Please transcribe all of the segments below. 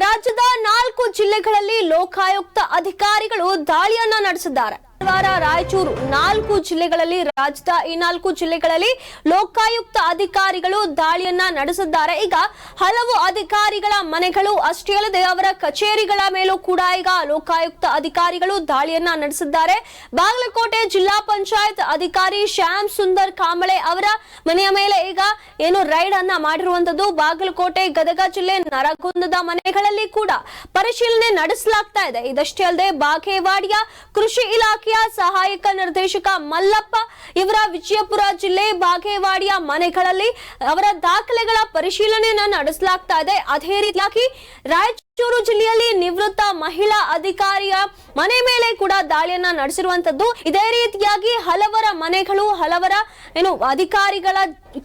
ರಾಜ್ಯದ 4 ಜಿಲ್ಲೆಗಳಲ್ಲಿ ಲೋಕಾಯುಕ್ತ ಅಧಿಕಾರಿಗಳು ದಾಳಿಯನ್ನ ನಡೆಸಿದ್ದಾರೆ. ರಾಯಚೂರು 4 ಜಿಲ್ಲೆಗಳಲ್ಲಿ ರಾಜ್ಯದ ಈ 4 ಜಿಲ್ಲೆಗಳಲ್ಲಿ ಲೋಕಾಯುಕ್ತ ಅಧಿಕಾರಿಗಳು ದಾಳಿಯನ್ನ ನಡೆಸಿದ್ದಾರೆ. ಈಗ ಹಲವು ಅಧಿಕಾರಿಗಳ ಮನೆಗಳು ಅಷ್ಟೇ ಅಲ್ಲದೆ ಅವರ ಕಚೇರಿಗಳ ಮೇಲೂ ಕೂಡ ಈಗ ಲೋಕಾಯುಕ್ತ ಅಧಿಕಾರಿಗಳು ದಾಳಿಯನ್ನ ನಡೆಸಿದ್ದಾರೆ. ಬಾಗಲಕೋಟೆ ಜಿಲ್ಲಾ ಪಂಚಾಯತ್ ಅಧಿಕಾರಿ ಶ್ಯಾಮ್ ಸುಂದರ್ ಕಾಂಬಳೆ ಅವರ ಮನೆಯ ಮೇಲೆ ಈಗ ರೈಡ್ ಅನ್ನ ಮಾಡಿರುವಂತದ್ದು. ಬಾಗಲಕೋಟೆ ಗದಗ ಜಿಲ್ಲೆ ನರಗುಂದದ ಮನೆಗಳಲ್ಲಿ ಕೂಡ ಪರಿಶೀಲನೆ ನಡೆಸಲಾಗ್ತಾ ಇದೆ. ಇದಷ್ಟೇ ಅಲ್ಲದೆ ಬಾಗೇವಾಡಿಯ ಕೃಷಿ ಇಲಾಖೆ ಸಹಾಯಕ ನಿರ್ದೇಶಕ ಮಲ್ಲಪ್ಪ ಇವರ ವಿಜಯಪುರ ಜಿಲ್ಲೆ ಬಾಗೇವಾಡಿಯ ಮನೆಗಳಲ್ಲಿ ಅವರ ದಾಖಲೆಗಳ ಪರಿಶೀಲನೆಯನ್ನು ನಡೆಸಲಾಗ್ತಾ ಇದೆ. ಅದೇ ರೀತಿಯಾಗಿ ರಾಯಚೂರು ಜಿಲ್ಲೆಯಲ್ಲಿ ನಿವೃತ್ತ ಮಹಿಳಾ ಅಧಿಕಾರಿಯ ಮನೆ ಮೇಲೆ ಕೂಡ ದಾಳಿಯನ್ನ ನಡೆಸಿರುವಂತದ್ದು. ಇದೇ ರೀತಿಯಾಗಿ ಹಲವರ ಮನೆಗಳು ಹಲವರ ಅಧಿಕಾರಿಗಳ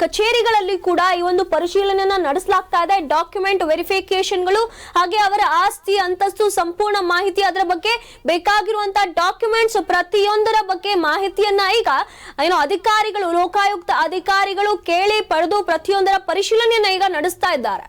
ಕಚೇರಿಗಳಲ್ಲಿ ಕೂಡ ಈ ಒಂದು ಪರಿಶೀಲನೆಯನ್ನ ನಡೆಸಲಾಗ್ತಾ ಇದೆ. ಡಾಕ್ಯುಮೆಂಟ್ ವೆರಿಫಿಕೇಶನ್ಗಳು ಹಾಗೆ ಅವರ ಆಸ್ತಿ ಅಂತಸ್ತು ಸಂಪೂರ್ಣ ಮಾಹಿತಿ ಅದರ ಬಗ್ಗೆ ಬೇಕಾಗಿರುವಂತಹ ಡಾಕ್ಯುಮೆಂಟ್ಸ್ ಪ್ರತಿಯೊಂದರ ಬಗ್ಗೆ ಮಾಹಿತಿಯನ್ನ ಈಗ ಅಧಿಕಾರಿಗಳು ಲೋಕಾಯುಕ್ತ ಅಧಿಕಾರಿಗಳು ಕೇಳಿ ಪಡೆದು ಪ್ರತಿಯೊಂದರ ಪರಿಶೀಲನೆಯನ್ನ ಈಗ ನಡೆಸ್ತಾ ಇದ್ದಾರೆ.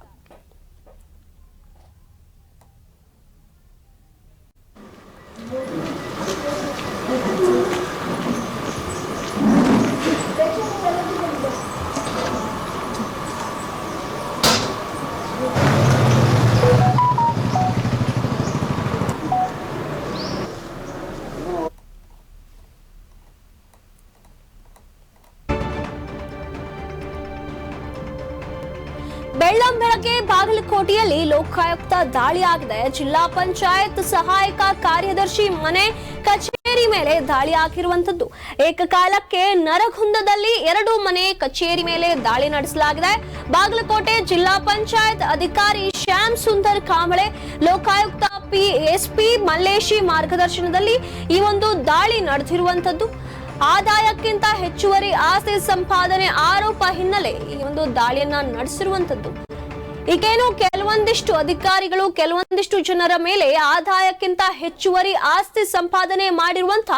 ಬೆಳ್ಳಂಬೆಳಗ್ಗೆ ಬಾಗಲಕೋಟೆಯಲ್ಲಿ ಲೋಕಾಯುಕ್ತ ದಾಳಿಯಾಗಿದೆ. ಜಿಲ್ಲಾ ಪಂಚಾಯತ್ ಸಹಾಯಕ ಕಾರ್ಯದರ್ಶಿ ಮನೆ ಕಚೇರಿ ಮೇಲೆ ದಾಳಿ ಆಗಿರುವಂತದ್ದು. ಏಕಕಾಲಕ್ಕೆ ನರಗುಂದದಲ್ಲಿ 2 ಮನೆ ಕಚೇರಿ ಮೇಲೆ ದಾಳಿ ನಡೆಸಲಾಗಿದೆ. ಬಾಗಲಕೋಟೆ ಜಿಲ್ಲಾ ಪಂಚಾಯತ್ ಅಧಿಕಾರಿ ಶ್ಯಾಮ್ ಸುಂದರ್ ಕಾಂಬಳೆ ಲೋಕಾಯುಕ್ತ ಎಸ್ಪಿ ಮಲ್ಲೇಶಿ ಮಾರ್ಗದರ್ಶನದಲ್ಲಿ ಈ ಒಂದು ದಾಳಿ ನಡೆದಿರುವಂತದ್ದು. ಆದಾಯಕ್ಕಿಂತ ಹೆಚ್ಚುವರಿ ಆಸ್ತಿ ಸಂಪಾದನೆ ಆರೋಪ ಹಿನ್ನೆಲೆ ಈ ಒಂದು ದಾಳಿಯನ್ನ ನಡೆಸಿರುವಂತದ್ದು. ಈಗೇನು ಕೆಲವೊಂದಿಷ್ಟು ಅಧಿಕಾರಿಗಳು ಕೆಲವೊಂದಿಷ್ಟು ಜನರ ಮೇಲೆ ಆದಾಯಕ್ಕಿಂತ ಹೆಚ್ಚುವರಿ ಆಸ್ತಿ ಸಂಪಾದನೆ ಮಾಡಿರುವಂತ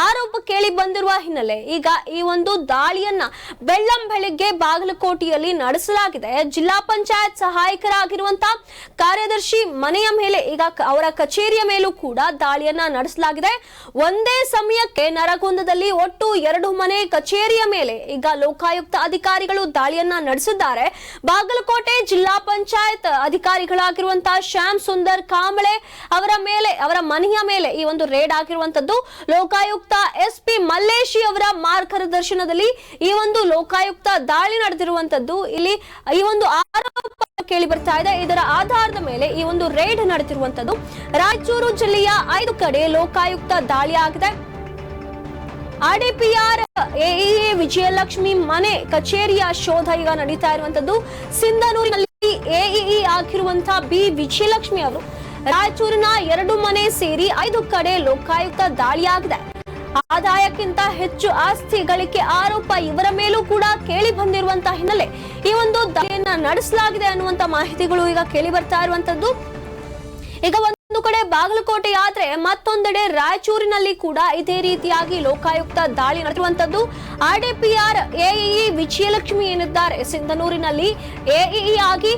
ಆರೋಪ ಕೇಳಿ ಬಂದಿರುವ ಹಿನ್ನೆಲೆ ಈಗ ಈ ಒಂದು ದಾಳಿಯನ್ನ ಬೆಳ್ಳಂಬೆಳಗ್ಗೆ ಬಾಗಲಕೋಟೆಯಲ್ಲಿ ನಡೆಸಲಾಗಿದೆ. ಜಿಲ್ಲಾ ಪಂಚಾಯತ್ ಸಹಾಯಕರಾಗಿರುವಂತಹ ಕಾರ್ಯದರ್ಶಿ ಮನೆಯ ಮೇಲೆ ಈಗ ಅವರ ಕಚೇರಿಯ ಮೇಲೂ ಕೂಡ ದಾಳಿಯನ್ನ ನಡೆಸಲಾಗಿದೆ. ಒಂದೇ ಸಮಯಕ್ಕೆ ನರಗುಂದದಲ್ಲಿ ಒಟ್ಟು 2 ಮನೆ ಕಚೇರಿಯ ಮೇಲೆ ಈಗ ಲೋಕಾಯುಕ್ತ ಅಧಿಕಾರಿಗಳು ದಾಳಿಯನ್ನ ನಡೆಸಿದ್ದಾರೆ. ಬಾಗಲಕೋಟೆ ಜಿಲ್ಲಾ ಪಂಚಾಯತ್ ಅಧಿಕಾರಿಗಳಾಗಿರುವಂತಹ ಶ್ಯಾಮ್ ಸುಂದರ್ ಕಾಂಬಳೆ ಅವರ ಮನೆಯ ಮೇಲೆ ಈ ಒಂದು ರೇಡ್ ಆಗಿರುವಂತದ್ದು. ಲೋಕಾಯುಕ್ತ ಎಸ್ಪಿ ಮಲ್ಲೇಶಿ ಅವರ ಮಾರ್ಗದರ್ಶನದಲ್ಲಿ ಈ ಒಂದು ಲೋಕಾಯುಕ್ತ ದಾಳಿ ನಡೆದಿರುವಂತದ್ದು. ಇಲ್ಲಿ ಈ ಒಂದು ಆರೋಪ ಕೇಳಿ ಬರ್ತಾ ಇದೆ. ಇದರ ಆಧಾರದ ಮೇಲೆ ಈ ಒಂದು ರೇಡ್ ನಡೆದಿರುವಂತದ್ದು. ರಾಯಚೂರು ಜಿಲ್ಲೆಯ 5 ಕಡೆ ಲೋಕಾಯುಕ್ತ ದಾಳಿ ಆಗಿದೆ. ಆರ್ಡಿಪಿಆರ್ ಎಇಎ ವಿಜಯಲಕ್ಷ್ಮಿ ಮನೆ ಕಚೇರಿಯ ಶೋಧ ಈಗ ನಡೀತಾ ಇರುವಂತದ್ದು. ಸಿಂಧನೂರಿನಲ್ಲಿ ಎಇಇ ಆಗಿರುವಂತಹ ಬಿ ವಿಜಯಲಕ್ಷ್ಮಿ ಅವರು ರಾಯಚೂರಿನ 2 ಮನೆ ಸೇರಿ 5 ಕಡೆ ಲೋಕಾಯುಕ್ತ ದಾಳಿಯಾಗಿದೆ. ಆದಾಯಕ್ಕಿಂತ ಹೆಚ್ಚು ಆಸ್ತಿ ಗಳಿಕೆ ಆರೋಪ ಇವರ ಮೇಲೂ ಕೂಡ ಕೇಳಿ ಬಂದಿರುವಂತಹ ಹಿನ್ನೆಲೆ ಈ ಒಂದು ದಾಳಿಯನ್ನ ನಡೆಸಲಾಗಿದೆ ಅನ್ನುವಂತ ಮಾಹಿತಿಗಳು ಈಗ ಕೇಳಿ ಬರ್ತಾ ಇರುವಂತದ್ದು. ಈಗ ಒಂದು ಕಡೆ ಬಾಗಲಕೋಟೆ ಆದ್ರೆ ಮತ್ತೊಂದೆಡೆ ರಾಯಚೂರಿನಲ್ಲಿ ಕೂಡ ಇದೇ ರೀತಿಯಾಗಿ ಲೋಕಾಯುಕ್ತ ದಾಳಿ ನಡೆದಿರುವಂತದ್ದು. ಆರ್ಡಿಪಿಆರ್ ಎಇಇ ವಿಜಯಲಕ್ಷ್ಮಿ ಏನಿದ್ದಾರೆ ಸಿಂಧನೂರಿನಲ್ಲಿ ಎಇಇ ಆಗಿ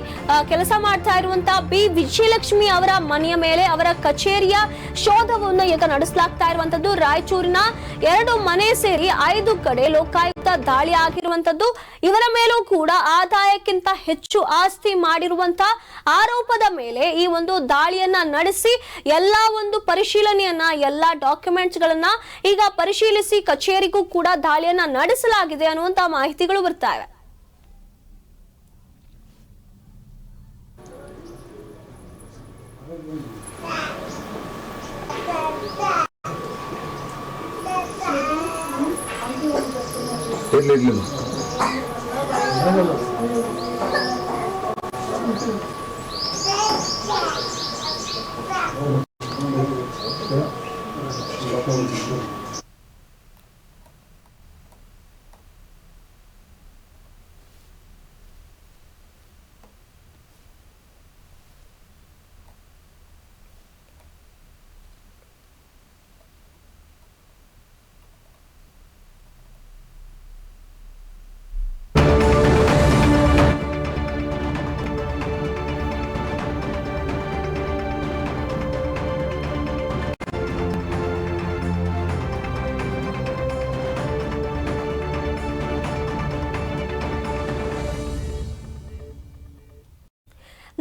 ಕೆಲಸ ಮಾಡ್ತಾ ಇರುವಂತಹ ಬಿ ವಿಜಯಲಕ್ಷ್ಮಿ ಅವರ ಮನೆಯ ಮೇಲೆ ಅವರ ಕಚೇರಿಯ ಶೋಧವನ್ನು ಈಗ ನಡೆಸಲಾಗ್ತಾ ಇರುವಂತದ್ದು. ರಾಯಚೂರಿನ 2 ಮನೆ ಸೇರಿ 5 ಕಡೆ ಲೋಕಾಯುಕ್ತ ದಾಳಿ ಆಗಿರುವಂತದ್ದು. ಇವರ ಮೇಲೂ ಕೂಡ ಆದಾಯಕ್ಕಿಂತ ಹೆಚ್ಚು ಆಸ್ತಿ ಮಾಡಿರುವಂತಹ ಆರೋಪದ ಮೇಲೆ ಈ ಒಂದು ದಾಳಿಯನ್ನ ನಡೆಸಿ ಎಲ್ಲಾ ಒಂದು ಪರಿಶೀಲನೆಯನ್ನ ಎಲ್ಲಾ ಡಾಕ್ಯುಮೆಂಟ್ಸ್ ಗಳನ್ನ ಈಗ ಪರಿಶೀಲಿಸಿ ಕಚೇರಿಗೂ ಕೂಡ ದಾಳಿಯನ್ನ ನಡೆಸಲಾಗಿದೆ ಅನ್ನುವಂತ ಮಾಹಿತಿಗಳು ಬರ್ತಾ ಇವೆ.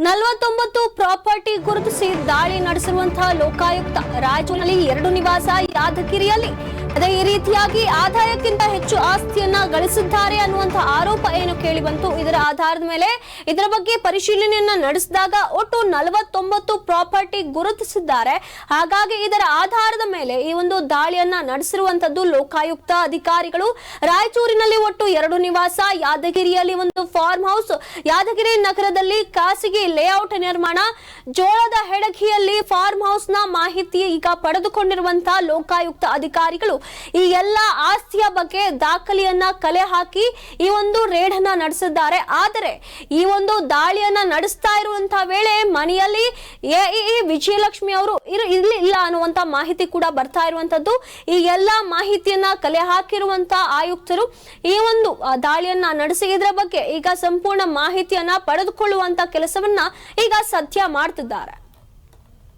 49 ಪ್ರಾಪರ್ಟಿ ಗುರುತಿಸಿ ದಾಳಿ ನಡೆಸಿರುವಂತಹ ಲೋಕಾಯುಕ್ತ. ರಾಯಚೂರಿನಲ್ಲಿ 2 ನಿವಾಸ, ಯಾದಗಿರಿಯಲ್ಲಿ ಅದೇ ಈ ರೀತಿಯಾಗಿ ಆದಾಯಕ್ಕಿಂತ ಹೆಚ್ಚು ಆಸ್ತಿಯನ್ನ ಗಳಿಸಿದ್ದಾರೆ ಅನ್ನುವಂತಹ ಆರೋಪ ಏನು ಕೇಳಿ ಬಂತು. ಇದರ ಆಧಾರದ ಮೇಲೆ ಇದರ ಬಗ್ಗೆ ಪರಿಶೀಲನೆಯನ್ನ ನಡೆಸಿದಾಗ ಒಟ್ಟು 49 ಪ್ರಾಪರ್ಟಿ ಗುರುತಿಸಿದ್ದಾರೆ. ಹಾಗಾಗಿ ಇದರ ಆಧಾರದ ಮೇಲೆ ಈ ಒಂದು ದಾಳಿಯನ್ನ ನಡೆಸಿರುವಂತದ್ದು ಲೋಕಾಯುಕ್ತ ಅಧಿಕಾರಿಗಳು. ರಾಯಚೂರಿನಲ್ಲಿ ಒಟ್ಟು 2 ನಿವಾಸ, ಯಾದಗಿರಿಯಲ್ಲಿ ಒಂದು ಫಾರ್ಮ್ ಹೌಸ್, ಯಾದಗಿರಿ ನಗರದಲ್ಲಿ ಖಾಸಗಿ ಲೇಔಟ್ ನಿರ್ಮಾಣ, ಜೋಳದ ಹೆಡಗಿಯಲ್ಲಿ ಫಾರ್ಮ್ ಹೌಸ್ ನ ಮಾಹಿತಿ ಈಗ ಪಡೆದುಕೊಂಡಿರುವಂತಹ ಲೋಕಾಯುಕ್ತ ಅಧಿಕಾರಿಗಳು ಈ ಎಲ್ಲಾ ಆಸ್ತಿಯ ಬಗ್ಗೆ ದಾಖಲೆಯನ್ನ ಕಲೆ ಹಾಕಿ ಈ ಒಂದು ರೇಡ್ ಅನ್ನ ನಡೆಸಿದ್ದಾರೆ. ಆದರೆ ಈ ಒಂದು ದಾಳಿಯನ್ನ ನಡೆಸ್ತಾ ಇರುವಂತಹ ವೇಳೆ ಮನೆಯಲ್ಲಿ ಎಇಇ ವಿಜಯಲಕ್ಷ್ಮಿ ಅವರು ಇಲ್ಲ ಅನ್ನುವಂತ ಮಾಹಿತಿ ಕೂಡ ಬರ್ತಾ ಇರುವಂತದ್ದು. ಈ ಎಲ್ಲಾ ಮಾಹಿತಿಯನ್ನ ಕಲೆ ಹಾಕಿರುವಂತಹ ಆಯುಕ್ತರು ಈ ಒಂದು ದಾಳಿಯನ್ನ ನಡೆಸಿ ಇದರ ಬಗ್ಗೆ ಈಗ ಸಂಪೂರ್ಣ ಮಾಹಿತಿಯನ್ನ ಪಡೆದುಕೊಳ್ಳುವಂತ ಕೆಲಸವನ್ನ ಈಗ ಸದ್ಯ ಮಾಡ್ತಿದ್ದಾರೆ.